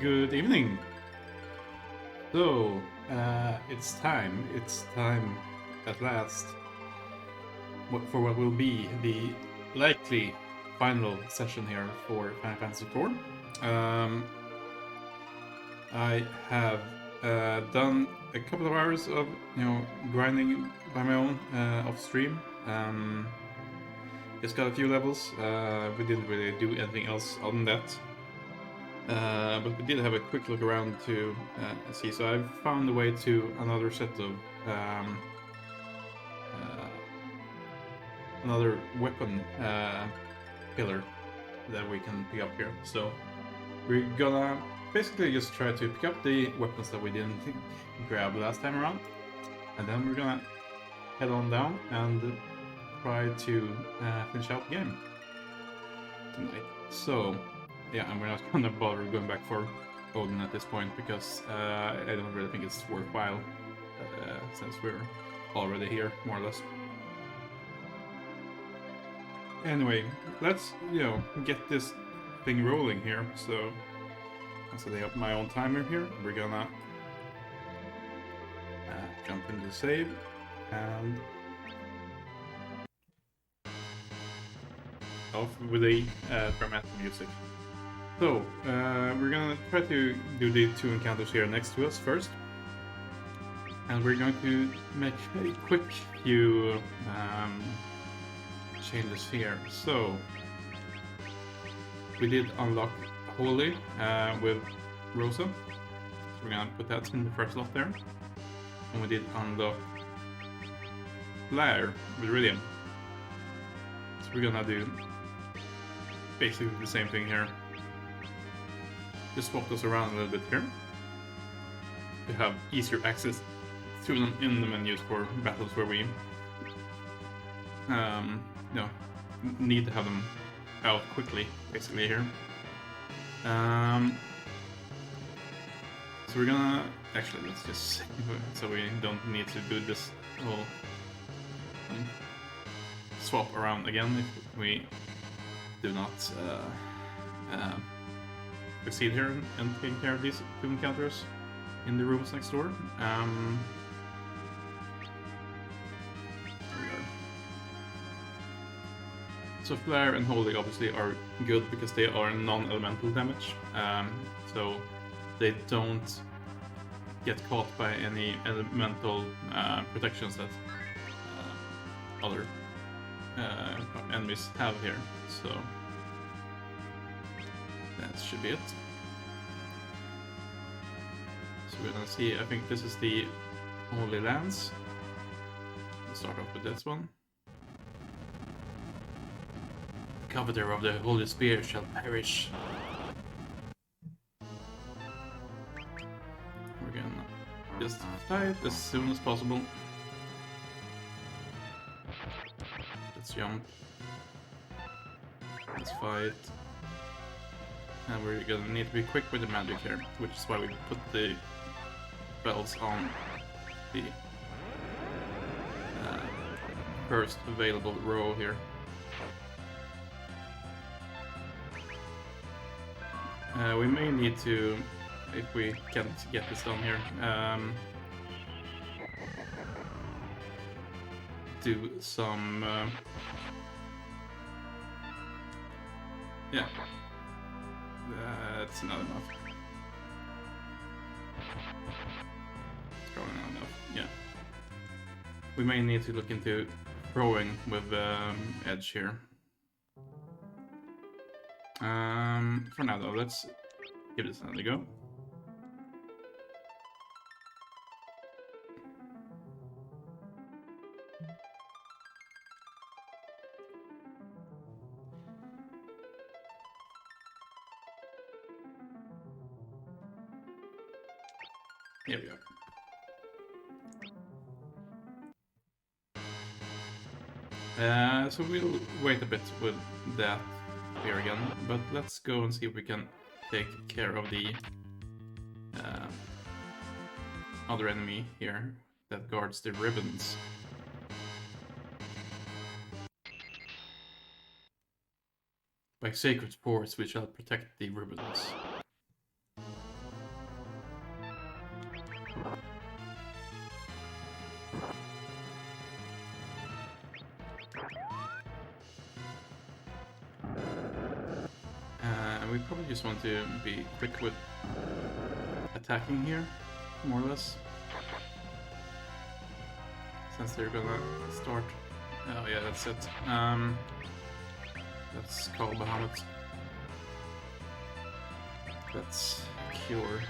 Good evening. So, it's time. It's time at last for what will be the likely final session here for Final Fantasy IV. I have done a couple of hours of grinding by my own off stream. Just got a few levels. We didn't really do anything else other than that. But we did have a quick look around to see. So I've found a way to another set of another weapon pillar that we can pick up here. So we're gonna basically just try to pick up the weapons that we didn't grab last time around, and then we're gonna head on down and try to finish out the game tonight. So yeah, and we're not gonna bother going back for Odin at this point because I don't really think it's worthwhile since we're already here, more or less. Anyway, let's get this thing rolling here. So I'm setting up my own timer here. We're gonna jump into save and off with the dramatic music. So, we're gonna try to do the two encounters here next to us first. And we're going to make a quick few changes here. So, we did unlock Holy with Rosa. So we're gonna put that in the first slot there. And we did unlock Blair with Iridium. So we're gonna do basically the same thing here. Just swap those around a little bit here to have easier access to them in the menus for battles where we need to have them out quickly, basically here. So we're gonna actually let's just so we don't need to do this whole swap around again if we do not succeed here in taking care of these two encounters in the rooms next door. There we are. So Flare and Holy obviously are good because they are non-elemental damage, so they don't get caught by any elemental protections that other enemies have here. So that should be it. So we're gonna see, I think this is the Holy Lance. Let's start off with this one. Coveter of the Holy Spear shall perish. We're gonna just fly it as soon as possible. Let's jump. Let's fight. And we're gonna need to be quick with the magic here, which is why we put the bells on the first available row here. We may need to, if we can't get this done here, do some yeah. That's not enough. It's probably not enough. Yeah. We may need to look into throwing with edge here. For now though, let's give this another go. Here we are. So we'll wait a bit with that here again, but let's go and see if we can take care of the other enemy here that guards the ribbons. By sacred force we shall protect the ribbons. We probably just want to be quick with attacking here, more or less. Since they're gonna start. Oh yeah, that's it. Let's call Bahamut. Let's cure.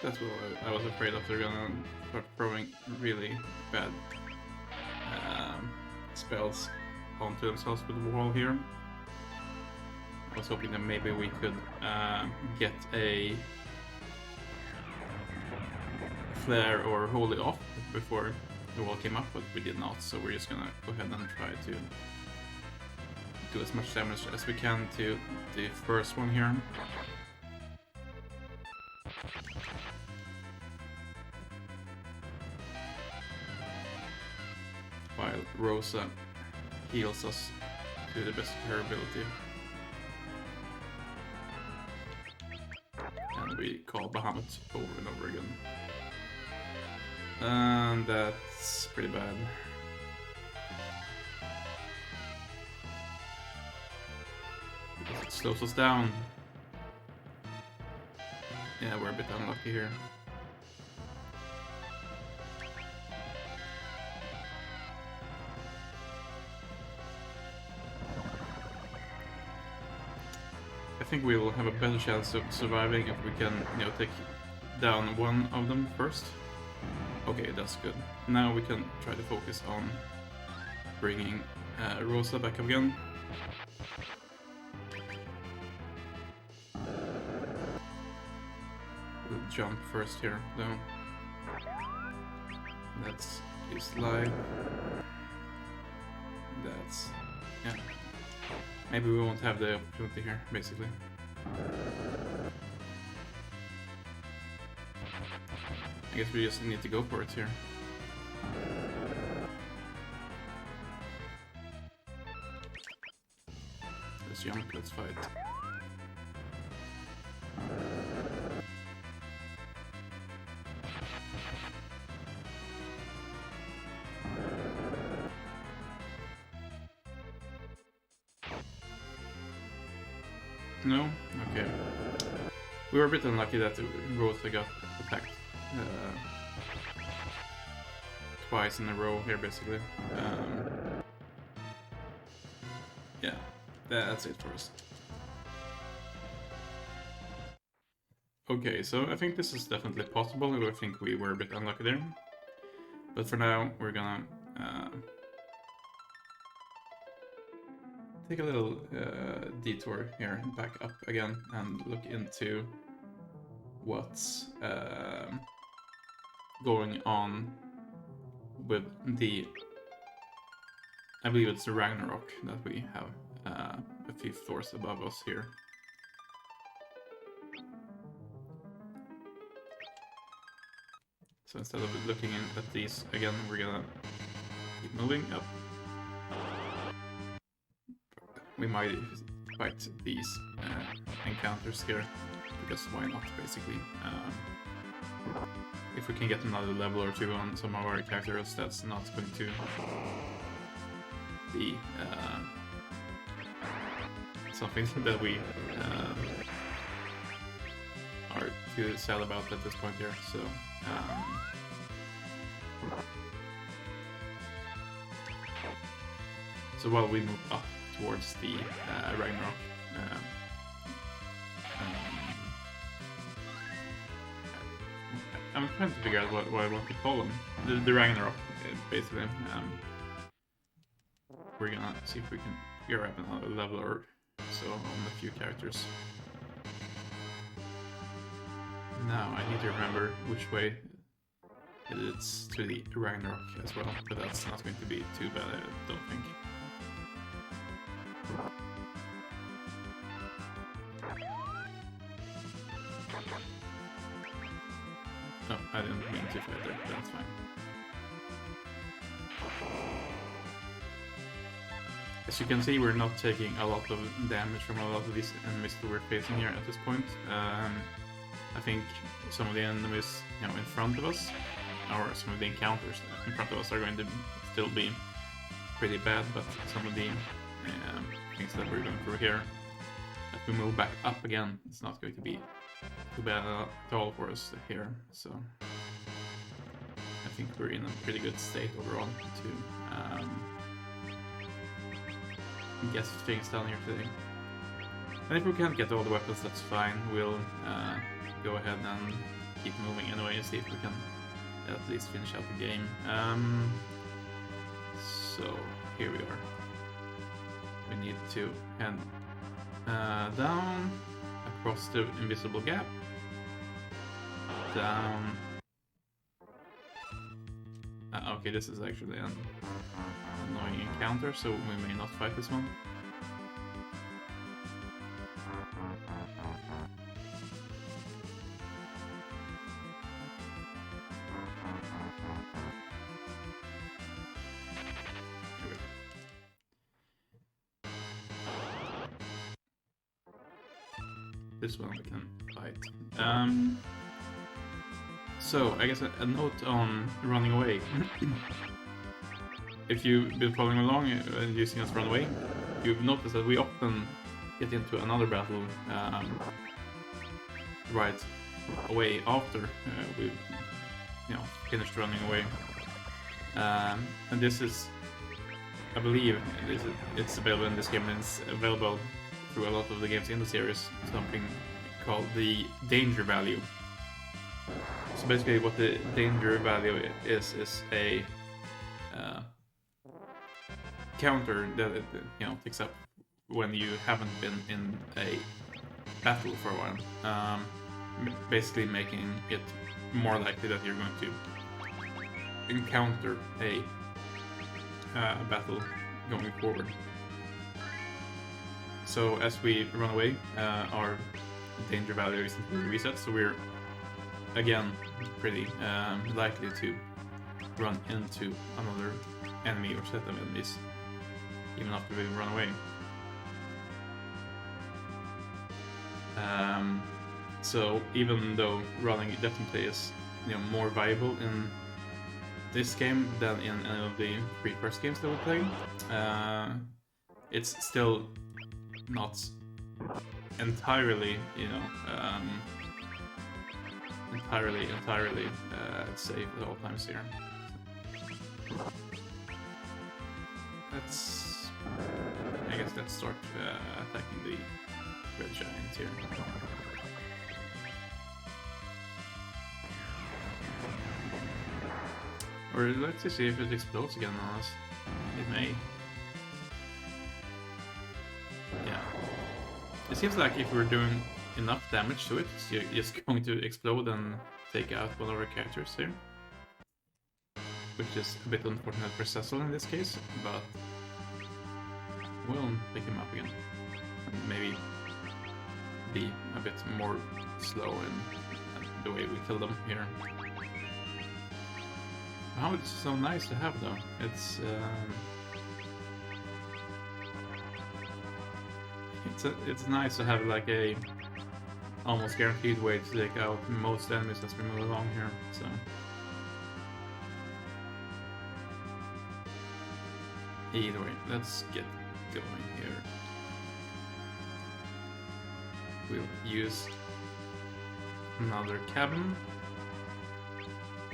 That's what I was afraid of. They're gonna start throwing really bad spells onto themselves with the wall here. I was hoping that maybe we could get a flare or hold it off before the wall came up, but we did not, so we're just gonna go ahead and try to do as much damage as we can to the first one here. While Rosa heals us to the best of her ability. And we call Bahamut over and over again. And that's pretty bad. Because it slows us down. Yeah, we're a bit unlucky here. I think we will have a better chance of surviving if we can, you know, take down one of them first. Okay, that's good. Now we can try to focus on bringing Rosa back up again. We'll jump first here, though. Let's use live. That's... yeah. Maybe we won't have the opportunity here, basically. I guess we just need to go for it here. Let's jump, let's fight. No? Okay. We were a bit unlucky that Rosa got attacked twice in a row here, basically. Yeah, that's it for us. Okay, so I think this is definitely possible. I think we were a bit unlucky there. But for now, we're gonna take a little detour here, back up again, and look into what's going on with the... I believe it's the Ragnarok that we have a few floors above us here. So instead of looking at these again, we're gonna keep moving up. We might fight these encounters here, because why not, basically. If we can get another level or two on some of our characters, that's not going to be something that we are too sad about at this point here, so... so while we move up towards the Ragnarok, I'm trying to figure out what I want to call them. The Ragnarok, basically. We're gonna see if we can figure out another level or so on a few characters. Now I need to remember which way it's to the Ragnarok as well, but that's not going to be too bad, I don't think. Oh, I didn't mean to fight there, but that's fine. As you can see, we're not taking a lot of damage from a lot of these enemies that we're facing here at this point. I think some of the enemies, you know, in front of us, or some of the encounters in front of us, are going to still be pretty bad, but some of the things that we're going through here. If we move back up again, it's not going to be too bad at all for us here. So I think we're in a pretty good state overall to get things done here today. And if we can't get all the weapons, that's fine. We'll go ahead and keep moving anyway and see if we can at least finish out the game. So here we are. We need to head down across the invisible gap. Down. Okay, this is actually an annoying encounter, so we may not fight this one. This one we can fight. So, I guess a note on running away. If you've been following along and you've seen us run away, you've noticed that we often get into another battle right away after we've finished running away. And this is, I believe, it's available in this game, and it's available through a lot of the games in the series, something called the danger value. So basically what the danger value is a counter that it picks up when you haven't been in a battle for a while. Basically making it more likely that you're going to encounter a battle going forward. So as we run away, our danger value is reset, so we're again pretty likely to run into another enemy or set of enemies even after we run away. So even though running definitely is more viable in this game than in any of the three first games that we played, it's still not entirely, entirely safe at all times here. I guess let's start attacking the red giant here. Or let's just see if it explodes again on us. It may. Yeah. It seems like if we're doing enough damage to it, it's just going to explode and take out one of our characters here. Which is a bit unfortunate for Cecil in this case, but we'll pick him up again. And maybe be a bit more slow in the way we kill them here. Oh, it's so nice to have though. It's nice to have like a almost guaranteed way to take out most enemies as we move along here. So either way, let's get going here. We'll use another cabin.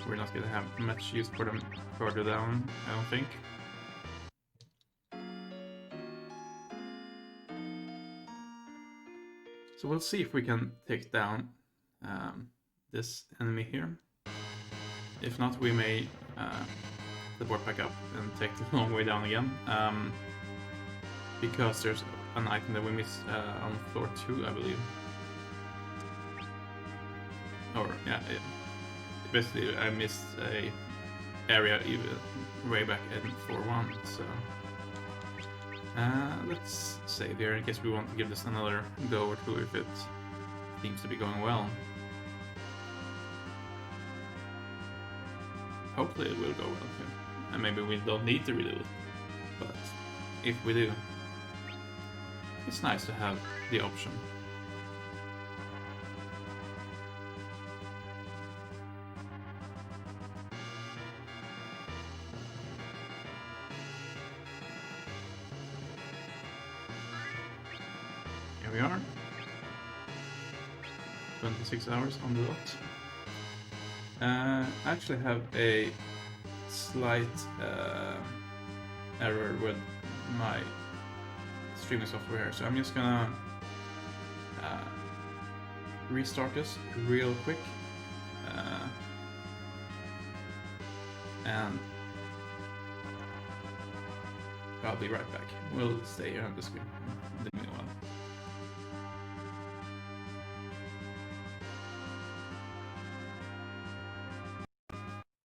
We're not gonna have much use for them further down, I don't think. So we'll see if we can take down this enemy here. If not, we may teleport back up and take the long way down again. Because there's an item that we missed on floor 2, I believe. Or, yeah, basically I missed a area even way back in floor 1, so let's save here in case we want to give this another go or two if it seems to be going well. Hopefully it will go well here, and maybe we don't need to redo it, but if we do, it's nice to have the option. Here we are. 26 hours on the dot. I actually have a slight error with my streaming software here, so I'm just gonna restart this real quick, and I'll be right back. We'll stay here on the screen in the meanwhile.